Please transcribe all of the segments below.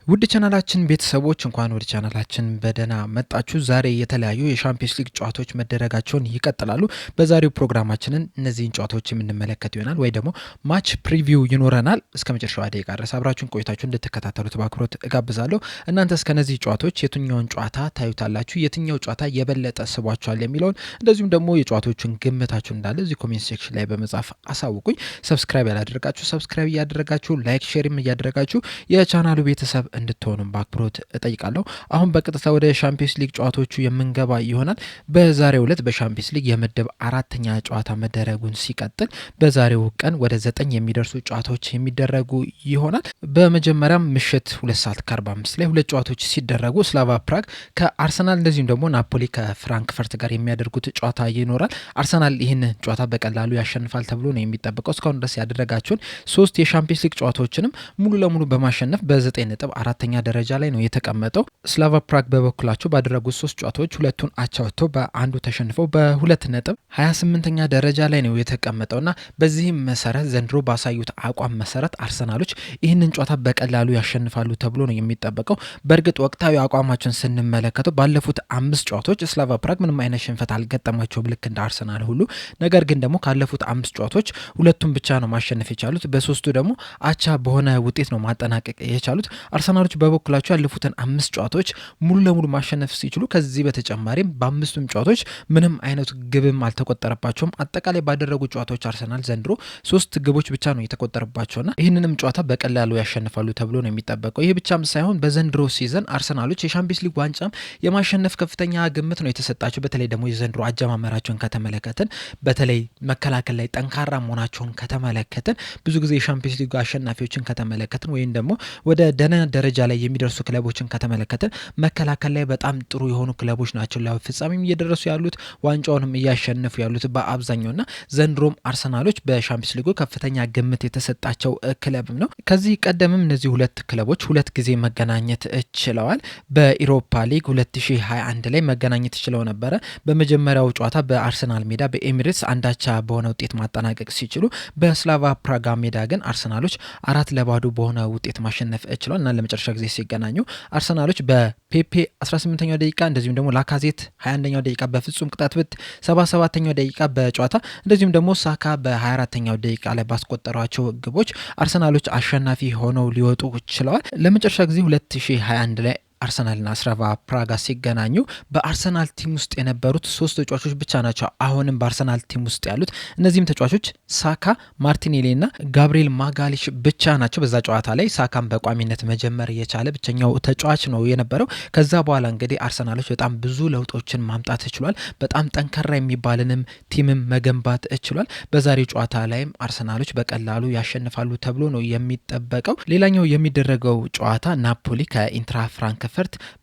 ውድ ቻናላችን ቤተሰቦች እንኳን ወደ ቻናላችን በደህና መጣችሁ። ዛሬ የተለያዩ የሻምፒዮንስ ሊግ ጨዋታዎች መደረጋቸውን ይቀጥላሉ። በዛሬው ፕሮግራማችንን እነዚህን ጨዋታዎች የምንመለከት ይሆናል ወይ ደግሞ ማች ፕሪቪው ይኖረናል። እስከ መጨረሻው ደቂቃ ድረስ አብራችሁን ቆይታችሁ እንድትከታተሉት በአክብሮት እጋብዛለሁ። እናንተ እስከነዚህ ጨዋታዎች የትኛውን ጨዋታ ታዩታላችሁ፣ የትኛው ጨዋታ የበለጠ ስቧችኋል የሚለውን እንደዚሁም ደግሞ የጨዋታዎቹን ግምታችሁ እንዳለ እዚህ ኮሜንት ሴክሽን ላይ በመጻፍ አሳውቁኝ። ሰብስክራይብ ያላደረጋችሁ ሰብስክራይብ እያደረጋችሁ ላይክ ሼርም እያደረጋችሁ የቻናሉ ቤተሰብ እንድትሆኑም በአክብሮት እጠይቃለሁ። አሁን በቀጥታ ወደ ሻምፒዮንስ ሊግ ጨዋታዎቹ የምንገባ ይሆናል። በዛሬው ዕለት በሻምፒዮንስ ሊግ የምድብ አራተኛ ጨዋታ መደረጉን ሲቀጥል በዛሬው ቀን ወደ 9 የሚደርሱ ጨዋታዎች የሚደረጉ ይሆናል። በመጀመሪያም ምሽት 2 ሰዓት ከ45 ላይ ሁለት ጨዋታዎች ሲደረጉ ስላቫ ፕራግ ከአርሰናል እንደዚሁም ደግሞ ናፖሊ ከፍራንክፈርት ጋር የሚያደርጉት ጨዋታ ይኖራል። አርሰናል ይህን ጨዋታ በቀላሉ ያሸንፋል ተብሎ ነው የሚጠበቀው። እስካሁን ድረስ ያደረጋቸውን 3 የሻምፒዮንስ ሊግ ጨዋታዎችንም ሙሉ ለሙሉ በማሸነፍ በ9 ነጥብ አራተኛ ደረጃ ላይ ነው የተቀመጠው። ስላቫ ፕራግ በበኩላቸው ባደረጉት 3 ጨዋታዎች ሁለቱን አቻ ወጥተው በአንዱ ተሸንፈው በ2 ነጥብ 28ኛ ደረጃ ላይ ነው የተቀመጠውና በዚህም መሰረት ዘንድሮ ባሳዩት አቋም መሰረት አርሰናሎች ይህንን ጨዋታ በቀላሉ ያሸንፋሉ ተብሎ ነው የሚጠበቀው። በእርግጥ ወቅታዊ አቋማቸውን ስንመለከተው ባለፉት 5 ጨዋታዎች ስላቫ ፕራግ ምንም አይነት ሽንፈት አልገጠማቸውም ልክ እንደ አርሰናል ሁሉ። ነገር ግን ደግሞ ካለፉት 5 ጨዋታዎች ሁለቱን ብቻ ነው ማሸነፍ የቻሉት። በሶስቱ ደግሞ አቻ በሆነ ውጤት ነው ማጠናቀቅ የቻሉት። አርሰናሎች በበኩላቸው ያለፉትን 5 ጨዋታዎች ሙሉ ለሙሉ ማሸነፍ ሲችሉ ከዚህ በተጨማሪም በአምስቱም ጨዋታዎች ምንም አይነት ግብም አልተቆጠረባቸውም። አጠቃላይ ባደረጉ ጨዋታዎች አርሰናል ዘንድሮ 3 ግቦች ብቻ ነው የተቆጠረባቸውና ይህንንም ጨዋታ በቀላሉ ያሸንፋሉ ተብሎ ነው የሚጠበቀው። ይህ ብቻም ሳይሆን በዘንድሮ ሲዘን አርሰናሎች የሻምፒዮንስ ሊግ ዋንጫም የማሸነፍ ከፍተኛ ግምት ነው የተሰጣቸው። በተለይ ደግሞ የዘንድሮ አጀማመራቸውን ከተመለከትን፣ በተለይ መከላከል ላይ ጠንካራ መሆናቸውን ከተመለከትን፣ ብዙ ጊዜ የሻምፒዮንስ ሊግ አሸናፊዎችን ከተመለከትን ወይም ደግሞ ወደ ደህና ደረጃ ላይ የሚደርሱ ክለቦችን ከተመለከትን መከላከል ላይ በጣም ጥሩ የሆኑ ክለቦች ናቸው ለፍጻሜም እየደረሱ ያሉት ዋንጫውንም እያሸነፉ ያሉት በአብዛኛውና ዘንድሮም አርሰናሎች በሻምፒዮንስ ሊጉ ከፍተኛ ግምት የተሰጣቸው ክለብም ነው። ከዚህ ቀደምም እነዚህ ሁለት ክለቦች 2 ጊዜ መገናኘት ችለዋል። በኢሮፓ ሊግ 2021 ላይ መገናኘት ችለው ነበረ። በመጀመሪያው ጨዋታ በአርሰናል ሜዳ በኤሚሬትስ አንዳቻ በሆነ ውጤት ማጠናቀቅ ሲችሉ በስላቫ ፕራጋ ሜዳ ግን አርሰናሎች 4-0 በሆነ ውጤት ማሸነፍ ችለዋል እና ለመጨረሻ ጊዜ ሲገናኙ አርሰናሎች በፔፔ 18ኛው ደቂቃ እንደዚሁም ደግሞ ላካዜት 21ኛው ደቂቃ በፍጹም ቅጣት ምት 77ኛው ደቂቃ በጨዋታ እንደዚሁም ደግሞ ሳካ በ24ኛው ደቂቃ ላይ ባስቆጠሯቸው ግቦች አርሰናሎች አሸናፊ ሆነው ሊወጡ ችለዋል። ለመጨረሻ ጊዜ 2021 ላይ አርሰናልና ስላቫ ፕራጋ ሲገናኙ በአርሰናል ቲም ውስጥ የነበሩት 3 ተጫዋቾች ብቻ ናቸው አሁንም በአርሰናል ቲም ውስጥ ያሉት። እነዚህም ተጫዋቾች ሳካ፣ ማርቲኔሊ እና ጋብሪኤል ማጋሊሽ ብቻ ናቸው። በዛ ጨዋታ ላይ ሳካም በቋሚነት መጀመር የቻለ ብቸኛው ተጫዋች ነው የነበረው። ከዛ በኋላ እንግዲህ አርሰናሎች በጣም ብዙ ለውጦችን ማምጣት ችሏል። በጣም ጠንካራ የሚባልንም ቲምም መገንባት ችሏል። በዛሬው ጨዋታ ላይም አርሰናሎች በቀላሉ ያሸንፋሉ ተብሎ ነው የሚጠበቀው። ሌላኛው የሚደረገው ጨዋታ ናፖሊ ከኢንትራ ፍራንክፈርት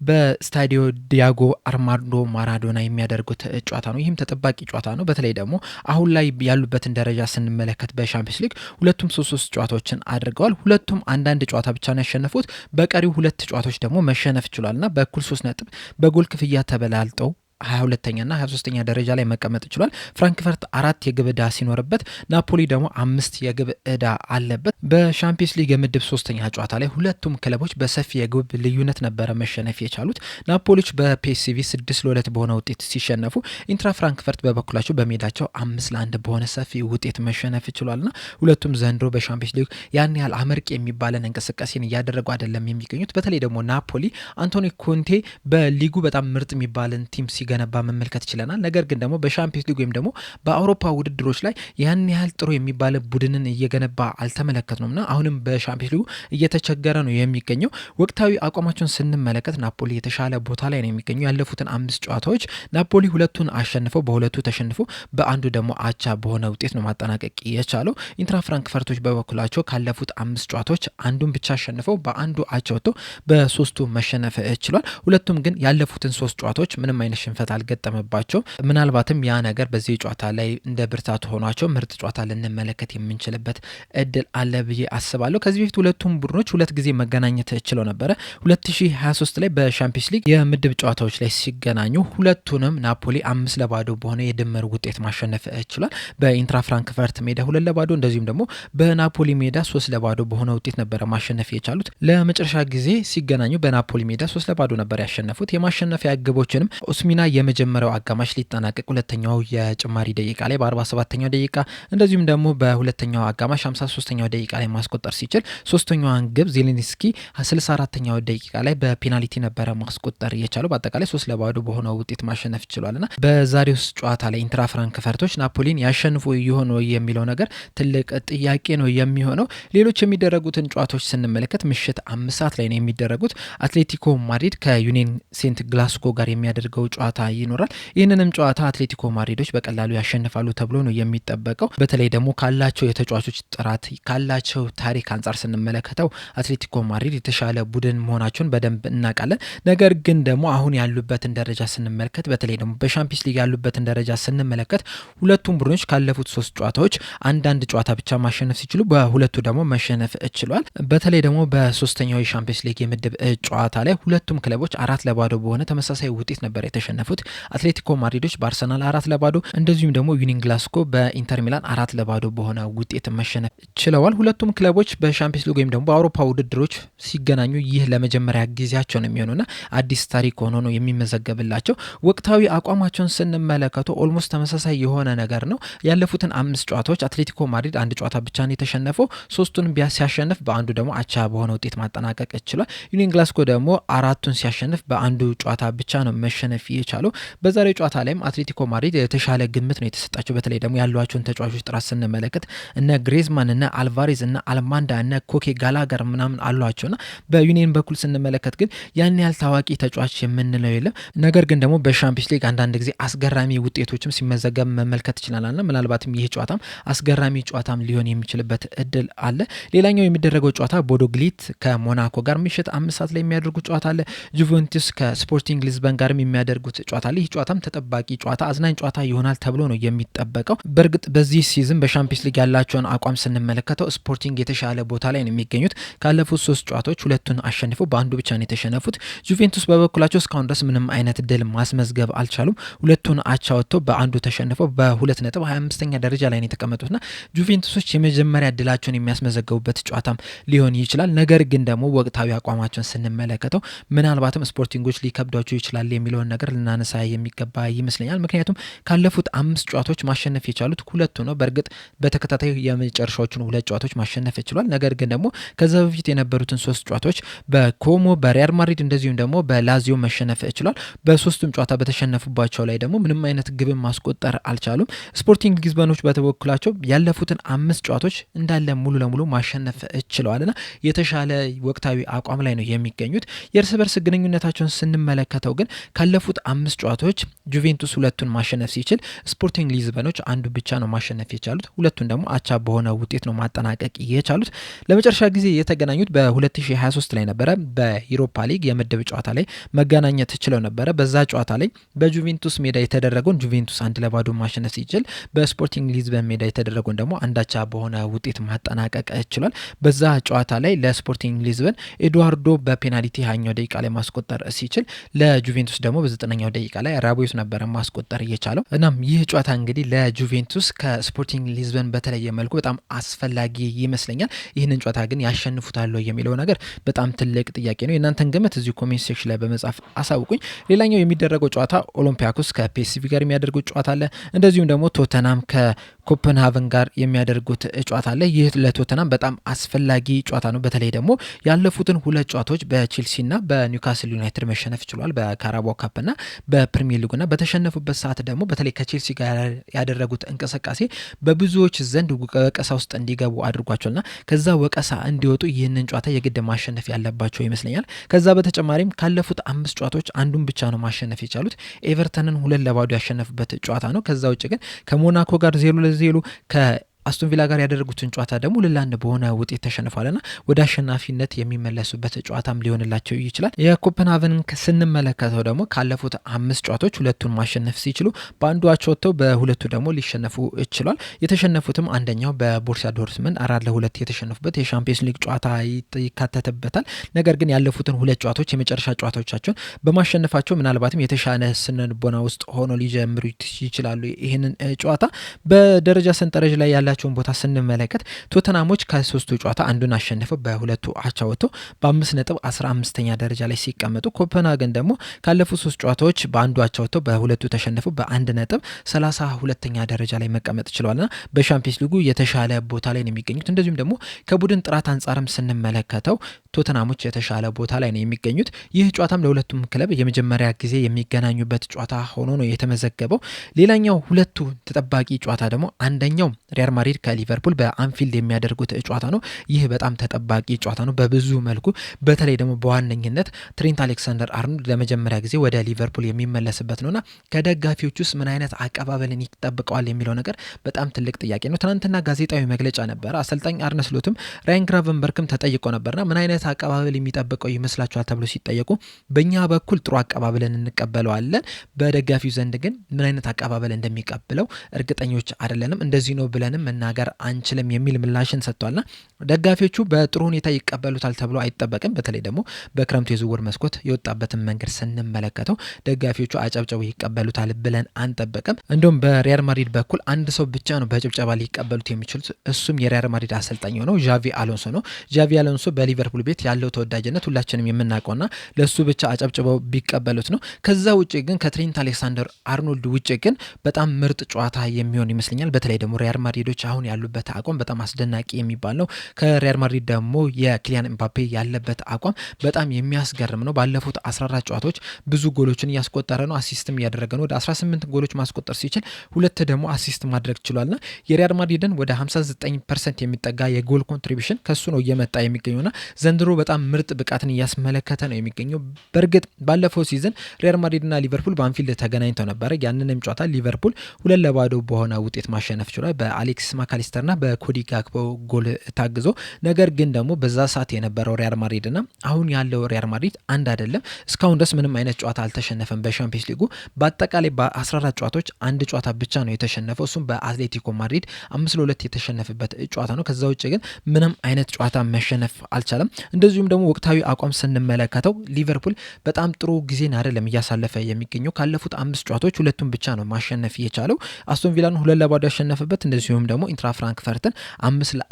በስታዲዮ ዲያጎ አርማንዶ ማራዶና የሚያደርጉት ጨዋታ ነው። ይህም ተጠባቂ ጨዋታ ነው። በተለይ ደግሞ አሁን ላይ ያሉበትን ደረጃ ስንመለከት በሻምፒዮንስ ሊግ ሁለቱም 3 ጨዋታዎችን አድርገዋል። ሁለቱም አንዳንድ ጨዋታ ብቻ ነው ያሸነፉት። በቀሪው 2 ጨዋታዎች ደግሞ መሸነፍ ችሏልና በእኩል 3 ነጥብ በጎል ክፍያ ተበላልጠው 22ኛና 23ኛ ደረጃ ላይ መቀመጥ ችሏል። ፍራንክፈርት 4 የግብ ዕዳ ሲኖርበት ናፖሊ ደግሞ 5 የግብ ዕዳ አለበት። በሻምፒዮንስ ሊግ የምድብ 3ኛ ጨዋታ ላይ ሁለቱም ክለቦች በሰፊ የግብ ልዩነት ነበረ መሸነፍ የቻሉት። ናፖሊዎች በፒኤስቪ 6-2 በሆነ ውጤት ሲሸነፉ፣ ኢንትራ ፍራንክፈርት በበኩላቸው በሜዳቸው 5-1 በሆነ ሰፊ ውጤት መሸነፍ ችሏልና ሁለቱም ዘንድሮ በሻምፒዮንስ ሊግ ያን ያህል አመርቂ የሚባለን እንቅስቃሴን እያደረጉ አይደለም የሚገኙት። በተለይ ደግሞ ናፖሊ አንቶኒ ኮንቴ በሊጉ በጣም ምርጥ የሚባለን ቲም ገነባ መመልከት ይችላል። ነገር ግን ደግሞ በሻምፒዮንስ ሊግ ወይም ደግሞ በአውሮፓ ውድድሮች ላይ ያን ያህል ጥሩ የሚባል ቡድንን እየገነባ አልተመለከትነውምና አሁንም በሻምፒዮንስ ሊጉ እየተቸገረ ነው የሚገኘው። ወቅታዊ አቋማቸውን ስንመለከት ናፖሊ የተሻለ ቦታ ላይ ነው የሚገኘው። ያለፉትን 5 ጨዋታዎች ናፖሊ 2ቱን አሸንፈው በ2ቱ ተሸንፎ በአንዱ ደግሞ አቻ በሆነ ውጤት ነው ማጠናቀቅ የቻለው። ኢንትራ ፍራንክፈርቶች በበኩላቸው ካለፉት 5 ጨዋታዎች አንዱን ብቻ አሸንፈው በአንዱ አቻ ወጥተው በ3ቱ መሸነፍ ችሏል። ሁለቱም ግን ያለፉትን 3 ጨዋታዎች ምንም አይነት ሽንፈት አልገጠመባቸውም። ምናልባትም ያ ነገር በዚህ ጨዋታ ላይ እንደ ብርታት ሆኗቸው ምርጥ ጨዋታ ልንመለከት የምንችልበት እድል አለ ብዬ አስባለሁ። ከዚህ በፊት ሁለቱም ቡድኖች ሁለት ጊዜ መገናኘት ችለው ነበረ። 2023 ላይ በሻምፒዮንስ ሊግ የምድብ ጨዋታዎች ላይ ሲገናኙ ሁለቱንም ናፖሊ 5-0 በሆነ የድምር ውጤት ማሸነፍ ችሏል። በኢንትራ ፍራንክፈርት ሜዳ 2-0 እንደዚሁም ደግሞ በናፖሊ ሜዳ 3-0 በሆነ ውጤት ነበረ ማሸነፍ የቻሉት። ለመጨረሻ ጊዜ ሲገናኙ በናፖሊ ሜዳ 3-0 ነበር ያሸነፉት። የማሸነፊያ ግቦችንም ኦስሚና የመጀመሪያው አጋማሽ ሊጠናቀቅ ሁለተኛው የጭማሪ ደቂቃ ላይ በ47ኛው ደቂቃ እንደዚሁም ደግሞ በሁለተኛው አጋማሽ 53ኛው ደቂቃ ላይ ማስቆጠር ሲችል ሶስተኛዋን ግብ ዜሌንስኪ 64ኛው ደቂቃ ላይ በፔናልቲ ነበረ ማስቆጠር የቻለው። በአጠቃላይ 3-0 በሆነ ውጤት ማሸነፍ ችሏልና በዛሬው ጨዋታ ላይ ኢንትራ ፍራንክፈርቶች ናፖሊን ያሸንፉ ይሆን የሚለው ነገር ትልቅ ጥያቄ ነው የሚሆነው። ሌሎች የሚደረጉትን ጨዋታዎች ስንመለከት ምሽት 5 ሰዓት ላይ ነው የሚደረጉት። አትሌቲኮ ማድሪድ ከዩኒየን ሴንት ግላስጎ ጋር የሚያደርገው ጨዋታ ይኖራል። ይህንንም ጨዋታ አትሌቲኮ ማድሪዶች በቀላሉ ያሸንፋሉ ተብሎ ነው የሚጠበቀው። በተለይ ደግሞ ካላቸው የተጫዋቾች ጥራት ካላቸው ታሪክ አንጻር ስንመለከተው አትሌቲኮ ማድሪድ የተሻለ ቡድን መሆናቸውን በደንብ እናውቃለን። ነገር ግን ደግሞ አሁን ያሉበትን ደረጃ ስንመለከት በተለይ ደግሞ በሻምፒዮንስ ሊግ ያሉበትን ደረጃ ስንመለከት ሁለቱም ቡድኖች ካለፉት 3 ጨዋታዎች አንዳንድ ጨዋታ ብቻ ማሸነፍ ሲችሉ በሁለቱ ደግሞ መሸነፍ ችሏል። በተለይ ደግሞ በሶስተኛው የሻምፒዮንስ ሊግ የምድብ ጨዋታ ላይ ሁለቱም ክለቦች 4-0 በሆነ ተመሳሳይ ውጤት ነበር የተሸነፉት። አትሌቲኮ ማድሪዶች በአርሰናል 4-0 እንደዚሁም ደግሞ ዩኒየን ግላስጎ በኢንተር ሚላን 4-0 በሆነ ውጤት መሸነፍ ችለዋል። ሁለቱም ክለቦች በሻምፒዮንስ ሊግ ወይም ደግሞ በአውሮፓ ውድድሮች ሲገናኙ ይህ ለመጀመሪያ ጊዜያቸው ነው የሚሆኑና አዲስ ታሪክ ሆኖ ነው የሚመዘገብላቸው። ወቅታዊ አቋማቸውን ስንመለከቱ ኦልሞስት ተመሳሳይ የሆነ ነገር ነው። ያለፉትን 5 ጨዋታዎች አትሌቲኮ ማድሪድ 1 ጨዋታ ብቻ ነው የተሸነፈው። 3ቱን ሲያሸንፍ በአንዱ ደግሞ አቻ በሆነ ውጤት ማጠናቀቅ ችሏል። ዩኒየን ግላስጎ ደግሞ 4ቱን ሲያሸንፍ በአንዱ ጨዋታ ብቻ ነው መሸነፍ የቻለው። በዛሬው ጨዋታ ላይም አትሌቲኮ ማድሪድ የተሻለ ግምት ነው የተሰጣቸው። በተለይ ደግሞ ያሏቸውን ተጫዋቾች ጥራት ስንመለከት እነ ግሬዝማን እነ አልቫሬዝ እነ አልማንዳ እነ ኮኬ ጋላገር ምናምን አሏቸውና በዩኒየን በኩል ስንመለከት ግን ያን ያህል ታዋቂ ተጫዋች የምንለው የለም። ነገር ግን ደግሞ በሻምፒዮንስ ሊግ አንዳንድ ጊዜ አስገራሚ ውጤቶችም ሲመዘገብ መመልከት ይችላልና ምናልባትም ይህ ጨዋታም አስገራሚ ጨዋታም ሊሆን የሚችልበት እድል አለ። ሌላኛው የሚደረገው ጨዋታ ቦዶ ግሊት ከሞናኮ ጋር ምሽት 5 ሰዓት ላይ የሚያደርጉት ጨዋታ አለ። ጁቬንቱስ ከስፖርቲንግ ሊዝበን ጋርም የሚያደርጉት ጨዋታ አለ። ይህ ጨዋታም ተጠባቂ ጨዋታ አዝናኝ ጨዋታ ይሆናል ተብሎ ነው የሚጠበቀው። በእርግጥ በዚህ ሲዝን በሻምፒዮንስ ሊግ ያላቸውን አቋም ስንመለከተው ስፖርቲንግ የተሻለ ቦታ ላይ ነው የሚገኙት። ካለፉት 3 ጨዋታዎች 2ቱን አሸንፈው በአንዱ ብቻ ነው የተሸነፉት። ጁቬንቱስ በበኩላቸው እስካሁን ድረስ ምንም አይነት ድል ማስመዝገብ አልቻሉም። 2ቱን አቻ ወጥተው በአንዱ ተሸንፈው በ2.25ኛ ደረጃ ላይ ነው የተቀመጡትና ጁቬንቱሶች የመጀመሪያ ድላቸውን የሚያስመዘገቡበት ጨዋታም ሊሆን ይችላል። ነገር ግን ደግሞ ወቅታዊ አቋማቸውን ስንመለከተው ምናልባትም ስፖርቲንጎች ሊከብዷቸው ይችላል የሚለውን ነገር ልናነሳ የሚገባ ይመስለኛል። ምክንያቱም ካለፉት 5 ጨዋታዎች ማሸነፍ የቻሉት 2ቱ ነው። በእርግጥ በተከታታይ የመጨረሻዎቹን 2 ጨዋታዎች ማሸነፍ ችሏል። ነገር ግን ደግሞ ከዛ በፊት የነበሩትን 3 ጨዋታዎች በኮሞ በሪያል ማድሪድ እንደዚሁም ደግሞ በላዚዮ መሸነፍ ችሏል። በ3ቱም ጨዋታ በተሸነፉባቸው ላይ ደግሞ ምንም አይነት ግብን ማስቆጠር አልቻሉም። ስፖርቲንግ ሊዝበኖች በተበኩላቸው ያለፉትን 5 ጨዋታዎች እንዳለ ሙሉ ለሙሉ ማሸነፍ ችለዋልና የተሻለ ወቅታዊ አቋም ላይ ነው የሚገኙት። የእርስ በርስ ግንኙነታቸውን ስንመለከተው ግን ካለፉት 5 ጨዋታዎች ጁቬንቱስ 2ቱን ማሸነፍ ሲችል ስፖርቲንግ ሊዝበኖች አንዱ ብቻ ነው ማሸነፍ የቻሉት። 2ቱን ደግሞ አቻ በሆነ ውጤት ነው ማጠናቀቅ የቻሉት። ለመጨረሻ ጊዜ የተገናኙት በ2023 ላይ ነበረ። በዩሮፓ ሊግ የምድብ ጨዋታ ላይ መገናኘት ችለው ነበረ። በዛ ጨዋታ ላይ በጁቬንቱስ ሜዳ የተደረገውን ጁቬንቱስ 1-0 ማሸነፍ ሲችል በስፖርቲንግ ሊዝበን ሜዳ የተደረገውን ደግሞ አንዳቻ በሆነ ውጤት ማጠናቀቅ ችሏል። በዛ ጨዋታ ላይ ለስፖርቲንግ ሊዝበን ኤድዋርዶ በፔናልቲ 20ኛው ደቂቃ ላይ ማስቆጠር ሲችል ለጁቬንቱስ ደግሞ በ9ኛው ደቂቃ ላይ ራቢዮስ ነበረ ማስቆጠር የቻለው። እናም ይህ ጨዋታ እንግዲህ ለጁቬንቱስ ከስፖርቲንግ ሊዝበን በተለየ መልኩ በጣም አስፈላጊ ይመስለኛል። ይህንን ጨዋታ ግን ያሸንፉታል የሚለው ነገር በጣም ትልቅ ጥያቄ ነው። የእናንተን ግምት እዚሁ ኮሜንት ሴክሽን ላይ በመጻፍ አሳውቁኝ። ሌላኛው የሚደረገው ጨዋታ ኦሎምፒያኮስ ከፒኤስቪ ጋር የሚያደርጉት ጨዋታ አለ። እንደዚሁም ደግሞ ቶተናም ከኮፐንሃቨን ጋር የሚያደርጉት ጨዋታ አለ። ይህ ለቶተናም በጣም አስፈላጊ ጨዋታ ነው። በተለይ ደግሞ ያለፉትን 2 ጨዋታዎች በቼልሲና በኒውካስል ዩናይትድ መሸነፍ ችሏል። በካራባኦ ካፕና በፕሪሚየር ሊጉና በተሸነፉበት ሰዓት ደግሞ በተለይ ከቼልሲ ጋር ያደረጉት እንቅስቃሴ በብዙዎች ዘንድ ወቀሳ ውስጥ እንዲገቡ አድርጓቸውና ከዛ ወቀሳ እንዲወጡ ይህንን ጨዋታ የግድ ማሸነፍ ያለባቸው ይመስለኛል። ከዛ በተጨማሪም ካለፉት 5 ጨዋታዎች አንዱን ብቻ ነው ማሸነፍ የቻሉት። ኤቨርተንን 2-0 ያሸነፉበት ጨዋታ ነው። ከዛ ውጭ ግን ከሞናኮ ጋር 0-0 አስቶን ቪላ ጋር ያደረጉትን ጨዋታ ደግሞ ለ1 በሆነ ውጤት ተሸንፏልና ወደ አሸናፊነት የሚመለሱበት ጨዋታም ሊሆንላቸው ይችላል። የኮፐንሃገንን ስንመለከተው ደግሞ ካለፉት 5 ጨዋታዎች ሁለቱን ማሸነፍ ሲችሉ በአንዱ አቻ ወጥተው በሁለቱ ደግሞ ሊሸነፉ ይችላል። የተሸነፉትም አንደኛው በቦሩሲያ ዶርትመንድ 4-2 የተሸነፉበት የሻምፒየንስ ሊግ ጨዋታ ይካተትበታል። ነገር ግን ያለፉትን 2 ጨዋታዎች የመጨረሻ ጨዋታዎቻቸውን በማሸነፋቸው ምናልባትም የተሻለ ስነልቦና ውስጥ ሆኖ ሊጀምሩ ይችላሉ። ይህንን ጨዋታ በደረጃ ሰንጠረዥ ላይ ያላቸውን ቦታ ስንመለከት ቶተናሞች ከ3ቱ ጨዋታ አንዱን አሸንፈው በሁለቱ አቻ ወጥተው በ5 ነጥብ 15ኛ ደረጃ ላይ ሲቀመጡ ኮፐንሃገን ደግሞ ካለፉት 3 ጨዋታዎች በአንዱ አቻ ወጥተው በሁለቱ ተሸንፈው በ1 ነጥብ 32ኛ ደረጃ ላይ መቀመጥ ችሏልና በሻምፒየንስ ሊጉ የተሻለ ቦታ ላይ ነው የሚገኙት። እንደዚሁም ደግሞ ከቡድን ጥራት አንጻርም ስንመለከተው ቶተናሞች የተሻለ ቦታ ላይ ነው የሚገኙት። ይህ ጨዋታም ለሁለቱም ክለብ የመጀመሪያ ጊዜ የሚገናኙበት ጨዋታ ሆኖ ነው የተመዘገበው። ሌላኛው ሁለቱ ተጠባቂ ጨዋታ ደግሞ አንደኛው ሪያል ማድሪድ ከሊቨርፑል በአንፊልድ የሚያደርጉት ጨዋታ ነው። ይህ በጣም ተጠባቂ ጨዋታ ነው በብዙ መልኩ። በተለይ ደግሞ በዋነኝነት ትሬንት አሌክሳንደር አርኖልድ ለመጀመሪያ ጊዜ ወደ ሊቨርፑል የሚመለስበት ነውና ከደጋፊዎች ውስጥ ምን አይነት አቀባበልን ይጠብቀዋል የሚለው ነገር በጣም ትልቅ ጥያቄ ነው። ትናንትና ጋዜጣዊ መግለጫ ነበረ። አሰልጣኝ አርነ ስሎትም ራያን ግራቨንበርክም ተጠይቆ ነበርና ምን አይነት አቀባበል የሚጠብቀው ይመስላችኋል ተብሎ ሲጠየቁ በእኛ በኩል ጥሩ አቀባበልን እንቀበለዋለን፣ በደጋፊው ዘንድ ግን ምን አይነት አቀባበል እንደሚቀበለው እርግጠኞች አይደለንም፣ እንደዚህ ነው ብለንም መናገር አንችልም የሚል ምላሽን ሰጥቷልና ደጋፊዎቹ በጥሩ ሁኔታ ይቀበሉታል ተብሎ አይጠበቅም። በተለይ ደግሞ በክረምቱ የዝውውር መስኮት የወጣበትን መንገድ ስንመለከተው ደጋፊዎቹ አጨብጨቡ ይቀበሉታል ብለን አንጠበቅም። እንዲሁም በሪያል ማድሪድ በኩል አንድ ሰው ብቻ ነው በጭብጨባ ሊቀበሉት የሚችሉት፣ እሱም የሪያል ማድሪድ አሰልጣኝ ሆነው ዣቪ አሎንሶ ነው። ዣቪ አሎንሶ በሊቨርፑል ቤት ያለው ተወዳጅነት ሁላችንም የምናውቀውና ለሱ ብቻ አጨብጭበው ቢቀበሉት ነው። ከዛ ውጭ ግን ከትሬንት አሌክሳንደር አርኖልድ ውጭ ግን በጣም ምርጥ ጨዋታ የሚሆን ይመስለኛል። በተለይ ደግሞ ሪያል ማድሪዶች አሁን ያሉበት አቋም በጣም አስደናቂ የሚባል ነው። ከሪያል ማድሪድ ደግሞ የኪሊያን ኤምባፔ ያለበት አቋም በጣም የሚያስገርም ነው። ባለፉት 14 ጨዋታዎች ብዙ ጎሎችን እያስቆጠረ ነው፣ አሲስትም እያደረገ ነው። ወደ 18 ጎሎች ማስቆጠር ሲችል 2 ደግሞ አሲስት ማድረግ ችሏልና የሪያል ማድሪድን ወደ 59% የሚጠጋ የጎል ኮንትሪቢሽን ከሱ ነው እየመጣ የሚገኘውና ዘንድሮ በጣም ምርጥ ብቃትን እያስመለከተ ነው የሚገኘው። በእርግጥ ባለፈው ሲዝን ሪያል ማድሪድና ሊቨርፑል በአንፊልድ ተገናኝተው ነበረ። ያንንም ጨዋታ ሊቨርፑል 2-0 በሆነ ውጤት ማሸነፍ ችሏል በአሌክሲስ ማካሊስተርና በኮዲ ጋክፖ ጎል ታግዞ። ነገር ግን ደግሞ በዛ ሰዓት የነበረው ሪያል ማድሪድና አሁን ያለው ሪያል ማድሪድ አንድ አይደለም። እስካሁን ድረስ ምንም አይነት ጨዋታ አልተሸነፈም በሻምፒየንስ ሊጉ። በአጠቃላይ በ14 ጨዋታዎች አንድ ጨዋታ ብቻ ነው የተሸነፈው፣ እሱም በአትሌቲኮ ማድሪድ 5-2 የተሸነፈበት ጨዋታ ነው። ከዛ ውጭ ግን ምንም አይነት ጨዋታ መሸነፍ አልቻለም። እንደዚሁም ደግሞ ወቅታዊ አቋም ስንመለከተው ሊቨርፑል በጣም ጥሩ ጊዜን አይደለም እያሳለፈ የሚገኘው። ካለፉት 5 ጨዋታዎች 2ቱን ብቻ ነው ማሸነፍ የቻለው። አስቶን ቪላን 2-0 ያሸነፈበት፣ እንደዚሁም ደግሞ ኢንትራ ፍራንክፈርትን 5-1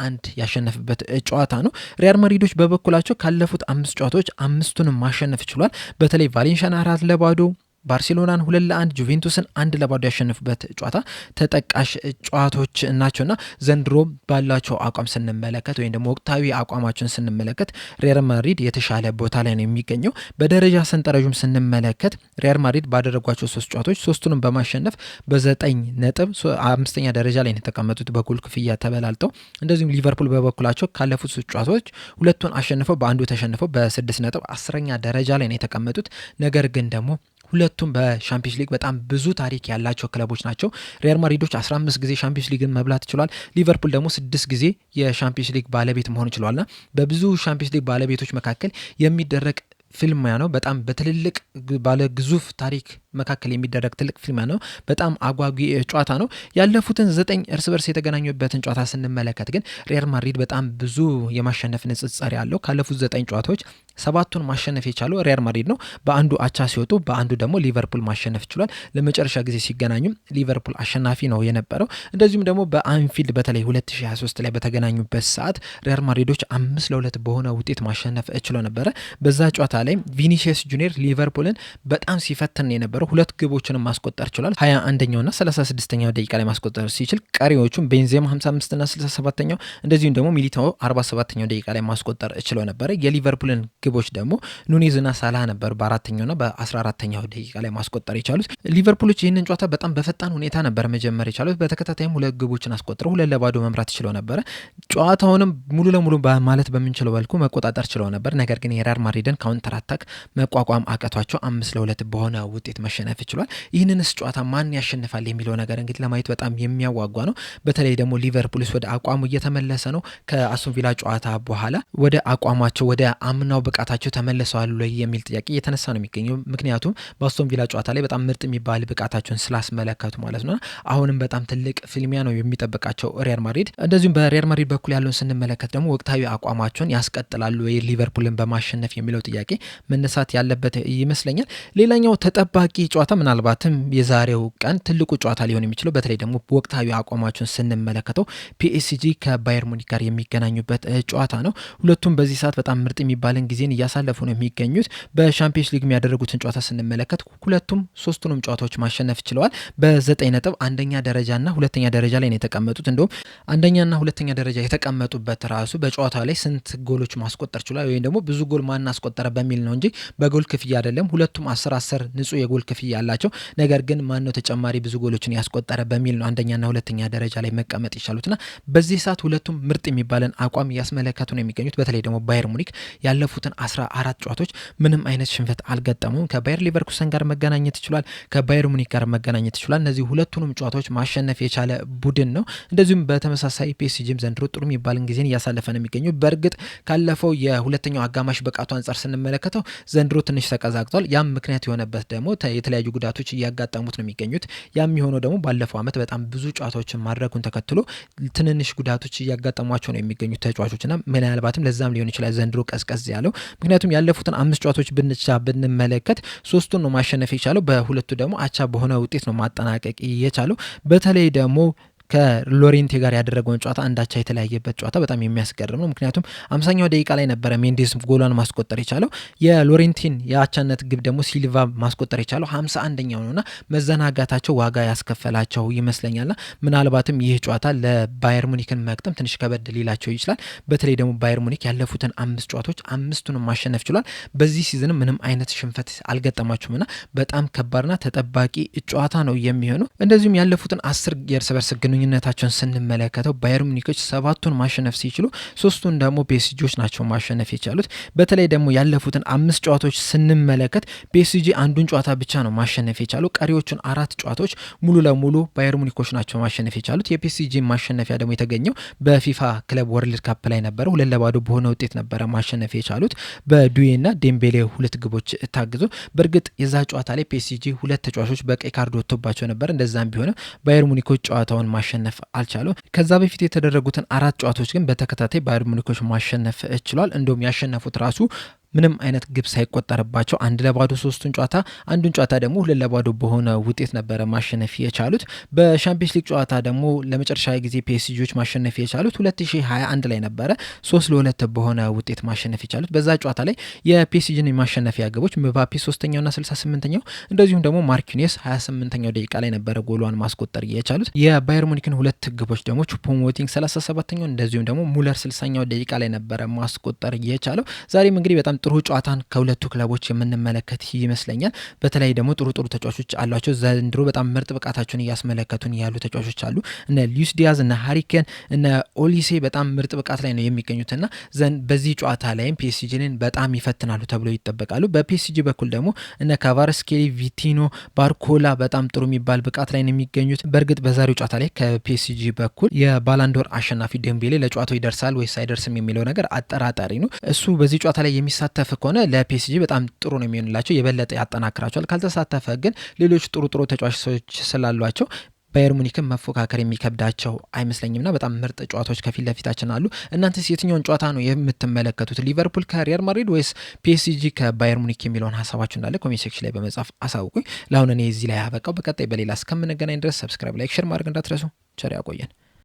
ያሸነፈበት ጨዋታ ነው። ሪያል ማድሪዶች በበኩላቸው ካለፉት 5 ጨዋታዎች 5ቱንም ማሸነፍ ችሏል። በተለይ ቫሌንሺያን 4-0፣ ባርሴሎናን 2-1፣ ጁቬንቱስን 1-0 ያሸነፉበት ጨዋታ ተጠቃሽ ጨዋታዎች ናቸውና ዘንድሮ ባላቸው አቋም ስንመለከት ወይም ደግሞ ወቅታዊ አቋማቸውን ስንመለከት ሪያል ማድሪድ የተሻለ ቦታ ላይ ነው የሚገኘው። በደረጃ ሰንጠረዡም ስንመለከት ሪያል ማድሪድ ባደረጓቸው 3 ጨዋታዎች 3ቱንም በማሸነፍ በ9 ነጥብ 5ኛ ደረጃ ላይ የተቀመጡት በጎል ክፍያ ተበላልጠው። እንደዚሁም ሊቨርፑል በበኩላቸው ካለፉት 3 ጨዋታዎች 2ቱን አሸንፈው በአንዱ ተሸንፈው በ6 ነጥብ 10ኛ ደረጃ ላይ ነው የተቀመጡት። ነገር ግን ደግሞ ሁለቱም በሻምፒየንስ ሊግ በጣም ብዙ ታሪክ ያላቸው ክለቦች ናቸው። ሪያል ማድሪዶች 15 ጊዜ ሻምፒየንስ ሊግን መብላት ችሏል። ሊቨርፑል ደግሞ 6 ጊዜ የሻምፒየንስ ሊግ ባለቤት መሆን ችሏልና በብዙ ሻምፒየንስ ሊግ ባለቤቶች መካከል የሚደረግ ፊልሚያ ነው። በጣም በትልልቅ ባለ ግዙፍ ታሪክ መካከል የሚደረግ ትልቅ ፊልሚያ ነው። በጣም አጓጊ ጨዋታ ነው። ያለፉትን 9 እርስ በርስ የተገናኙበትን ጨዋታ ስንመለከት ግን ሪያል ማድሪድ በጣም ብዙ የማሸነፍ ንጽጽር ያለው። ካለፉት 9 ጨዋታዎች 7ቱን ማሸነፍ የቻለው ሪያል ማድሪድ ነው። በአንዱ አቻ ሲወጡ በአንዱ ደግሞ ሊቨርፑል ማሸነፍ ችሏል። ለመጨረሻ ጊዜ ሲገናኙም ሊቨርፑል አሸናፊ ነው የነበረው። እንደዚሁም ደግሞ በአንፊልድ በተለይ 2023 ላይ በተገናኙበት ሰዓት ሪያል ማድሪዶች 5-2 በሆነ ውጤት ማሸነፍ ችሎ ነበረ። በዛ ጨዋታ ላይ ቪኒሲየስ ጁኒየር ሊቨርፑልን በጣም ሲፈትን የነበረው 2 ግቦችን ማስቆጠር ችሏል። 21ኛውና 36ኛው ደቂቃ ላይ ማስቆጠር ሲችል ቀሪዎቹም ቤንዜማ 55ና 67ኛው እንደዚሁም ደግሞ ሚሊታኦ 47ኛው ደቂቃ ላይ ማስቆጠር ችሎ ነበረ። የሊቨርፑልን ግቦች ደግሞ ኑኔዝና ሳላህ ነበሩ በ4ኛውና በ14ኛው ደቂቃ ላይ ማስቆጠር የቻሉት። ሊቨርፑሎች ይህንን ጨዋታ በጣም በፈጣን ሁኔታ ነበር መጀመር የቻሉት። በተከታታይም 2 ግቦችን አስቆጥረው 2-0 መምራት ችለው ነበረ። ጨዋታውንም ሙሉ ለሙሉ ማለት በምንችለው መልኩ መቆጣጠር ችለው ነበር። ነገር ግን የሪያል ማድሪድን ካውንተር አታክ መቋቋም አቀቷቸው 5-2 በሆነ ውጤት ማሸነፍ ችሏል። ይህንንስ ጨዋታ ማን ያሸንፋል የሚለው ነገር እንግዲህ ለማየት በጣም የሚያጓጓ ነው። በተለይ ደግሞ ሊቨርፑልስ ወደ አቋሙ እየተመለሰ ነው። ከአስቶን ቪላ ጨዋታ በኋላ ወደ አቋማቸው ወደ አምናው ብቃታቸው ተመልሰዋል ወይ የሚል ጥያቄ እየተነሳ ነው የሚገኘው። ምክንያቱም በአስቶን ቪላ ጨዋታ ላይ በጣም ምርጥ የሚባል ብቃታቸውን ስላስመለከቱ ማለት ነው። አሁንም በጣም ትልቅ ፍልሚያ ነው የሚጠብቃቸው ሪያል ማድሪድ። እንደዚሁም በሪያል ማድሪድ በኩል ያለውን ስንመለከት ደግሞ ወቅታዊ አቋማቸውን ያስቀጥላሉ ወይ ሊቨርፑልን በማሸነፍ የሚለው ጥያቄ መነሳት ያለበት ይመስለኛል። ሌላኛው ተጠባቂ ጨዋታ ምናልባትም የዛሬው ቀን ትልቁ ጨዋታ ሊሆን የሚችለው በተለይ ደግሞ ወቅታዊ አቋማቸውን ስንመለከተው ፒኤስጂ ከባየር ሙኒክ ጋር የሚገናኙበት ጨዋታ ነው። ሁለቱም በዚህ ሰዓት በጣም ምርጥ የሚባልን ጊዜን እያሳለፉ ነው የሚገኙት። በሻምፒዮንስ ሊግ የሚያደረጉትን ጨዋታ ስንመለከት ሁለቱም ሶስቱንም ጨዋታዎች ማሸነፍ ችለዋል። በ9 ነጥብ አንደኛ ደረጃና ሁለተኛ ደረጃ ላይ ነው የተቀመጡት። እንደውም አንደኛና ሁለተኛ ደረጃ የተቀመጡበት ራሱ በጨዋታው ላይ ስንት ጎሎች ማስቆጠር ችሏል ወይም ደግሞ ብዙ ጎል ማን አስቆጠረ በሚል ነው እንጂ በጎል ክፍያ አይደለም። ሁለቱም 10 ንጹህ የጎል ክፍያ ያላቸው፣ ነገር ግን ማን ነው ተጨማሪ ብዙ ጎሎችን ያስቆጠረ በሚል ነው አንደኛና ሁለተኛ ደረጃ ላይ መቀመጥ ይቻሉትና በዚህ ሰዓት ሁለቱም ምርጥ የሚባለን አቋም እያስመለከቱ ነው የሚገኙት። በተለይ ደግሞ ባየር ሙኒክ ያለፉትን 14 ጨዋታዎች ምንም አይነት ሽንፈት አልገጠሙም። ከባየር ሊቨርኩሰን ጋር መገናኘት ይችላል፣ ከባየር ሙኒክ ጋር መገናኘት ይችላል። እነዚህ ሁለቱንም ጨዋታዎች ማሸነፍ የቻለ ቡድን ነው። እንደዚሁም በተመሳሳይ ፒኤስጂም ዘንድሮ ጥሩ የሚባልን ጊዜን እያሳለፈ ነው የሚገኘው። በእርግጥ ካለፈው የሁለተኛው አጋማሽ ብቃቱ አንጻር ስንመለከተው ዘንድሮ ትንሽ ተቀዛቅዟል። ያም ምክንያት የሆነበት ደግሞ የተለያዩ ጉዳቶች እያጋጠሙት ነው የሚገኙት። ያም የሆነው ደግሞ ባለፈው ዓመት በጣም ብዙ ጨዋታዎችን ማድረጉን ተከትሎ ትንንሽ ጉዳቶች እያጋጠሟቸው ነው የሚገኙት ተጫዋቾችና ምናልባትም ለዛም ሊሆን ይችላል ዘንድሮ ቀዝቀዝ ያለው። ምክንያቱም ያለፉትን 5 ጨዋታዎች ብንመለከት 3ቱን ነው ማሸነፍ የቻለው፣ በሁለቱ ደግሞ አቻ በሆነ ውጤት ነው ማጠናቀቅ የቻለው። በተለይ ደግሞ ከሎሬንቴ ጋር ያደረገውን ጨዋታ አንዳቻ የተለያየበት ጨዋታ በጣም የሚያስገርም ነው። ምክንያቱም 50ኛው ደቂቃ ላይ ነበረ ሜንዴስ ጎሏን ማስቆጠር የቻለው። የሎሬንቲን የአቻነት ግብ ደግሞ ሲልቫ ማስቆጠር የቻለው 51ኛው ነውና መዘናጋታቸው ዋጋ ያስከፈላቸው ይመስለኛልና ምናልባትም ይህ ጨዋታ ለባየር ሙኒክን መቅጠም ትንሽ ከበድ ሊላቸው ይችላል። በተለይ ደግሞ ባየር ሙኒክ ያለፉትን 5 ጨዋታዎች 5ቱንም ማሸነፍ ችሏል። በዚህ ሲዝንም ምንም አይነት ሽንፈት አልገጠማቸውምና በጣም ከባድና ተጠባቂ ጨዋታ ነው የሚሆነው። እንደዚሁም ያለፉትን 10 የእርስ በርስ ግንኙነታቸውን ስንመለከተው ባየር ሙኒኮች 7ቱን ማሸነፍ ሲችሉ 3ቱን ደግሞ ፒኤስጂዎች ናቸው ማሸነፍ የቻሉት። በተለይ ደግሞ ያለፉትን 5 ጨዋታዎች ስንመለከት ፒኤስጂ አንዱን ጨዋታ ብቻ ነው ማሸነፍ የቻሉ። ቀሪዎቹን 4 ጨዋታዎች ሙሉ ለሙሉ ባየር ሙኒኮች ናቸው ማሸነፍ የቻሉት። የፒኤስጂ ማሸነፊያ ደግሞ የተገኘው በፊፋ ክለብ ወርልድ ካፕ ላይ ነበረ። 2-0 በሆነ ውጤት ነበረ ማሸነፍ የቻሉት በዱዌና ዴምቤሌ 2 ግቦች ታግዞ። በእርግጥ የዛ ጨዋታ ላይ ፒኤስጂ 2 ተጫዋቾች በቀይ ካርድ ወጥቶባቸው ነበር። እንደዛም ቢሆንም ባየር ሙኒኮች ጨዋታውን ማሸነፍ አልቻሉ። ከዛ በፊት የተደረጉትን 4 ጨዋታዎች ግን በተከታታይ ባየር ሙኒኮች ማሸነፍ ችሏል። እንደውም ያሸነፉት ራሱ ምንም አይነት ግብ ሳይቆጠርባቸው 1-0 3ቱን ጨዋታ፣ አንዱን ጨዋታ ደግሞ 2-0 በሆነ ውጤት ነበረ ማሸነፍ የቻሉት። በሻምፒዮንስ ሊግ ጨዋታ ደግሞ ለመጨረሻ ጊዜ ፒኤስጂዎች ማሸነፍ የቻሉት 2021 ላይ ነበረ 3-2 በሆነ ውጤት ማሸነፍ የቻሉት። በዛ ጨዋታ ላይ የፒኤስጂን የማሸነፊያ ግቦች ምባፔ 3ኛውና 68ኛው እንደዚሁም ደግሞ ማርኪኒየስ 28ኛው ደቂቃ ላይ ነበረ ጎሏን ማስቆጠር የቻሉት። የባየር ሙኒክን 2 ግቦች ደግሞ ቹፖሞቲንግ 37ኛው እንደዚሁም ደግሞ ሙለር 60ኛው ደቂቃ ላይ ነበረ ማስቆጠር የቻለው። ዛሬም እንግዲህ በጣም ጥሩ ጨዋታን ከሁለቱ ክለቦች የምንመለከት ይመስለኛል። በተለይ ደግሞ ጥሩ ተጫዋቾች አሏቸው። ዘንድሮ በጣም ምርጥ ብቃታቸውን እያስመለከቱን ያሉ ተጫዋቾች አሉ። እነ ሉዊስ ዲያዝ፣ እነ ሃሪኬን፣ እነ ኦሊሴ በጣም ምርጥ ብቃት ላይ ነው የሚገኙትና በዚህ ጨዋታ ላይም ፒኤስጂንን በጣም ይፈትናሉ ተብሎ ይጠበቃሉ። በፒኤስጂ በኩል ደግሞ እነ ካቫርስኬሊ፣ ቪቲኖ፣ ባርኮላ በጣም ጥሩ የሚባል ብቃት ላይ ነው የሚገኙት። በእርግጥ በዛሬው ጨዋታ ላይ ከፒኤስጂ በኩል የባላንዶር አሸናፊ ዴምቤሌ ለጨዋታው ይደርሳል ወይስ አይደርስም የሚለው ነገር አጠራጣሪ ነው። እሱ በዚህ ጨዋታ ላይ የሚሳተፍ ከሆነ ለፒኤስጂ በጣም ጥሩ ነው የሚሆንላቸው፣ የበለጠ ያጠናክራቸዋል። ካልተሳተፈ ግን ሌሎች ጥሩ ተጫዋቾች ስላሏቸው ባየር ሙኒክን መፎካከር የሚከብዳቸው አይመስለኝምና በጣም ምርጥ ጨዋታዎች ከፊት ለፊታችን አሉ። እናንተስ የትኛውን ጨዋታ ነው የምትመለከቱት? ሊቨርፑል ከሪያል ማድሪድ ወይስ ፒኤስጂ ከባየር ሙኒክ የሚለውን ሀሳባችሁ እንዳለ ኮሜንት ሴክሽን ላይ በመጻፍ አሳውቁኝ። ለአሁን እኔ እዚህ ላይ ያበቃው። በቀጣይ በሌላ እስከምንገናኝ ድረስ ሰብስክራይብ፣ ላይክ፣ ሼር ማድረግ እንዳትረሱ። ቸር ያቆየን።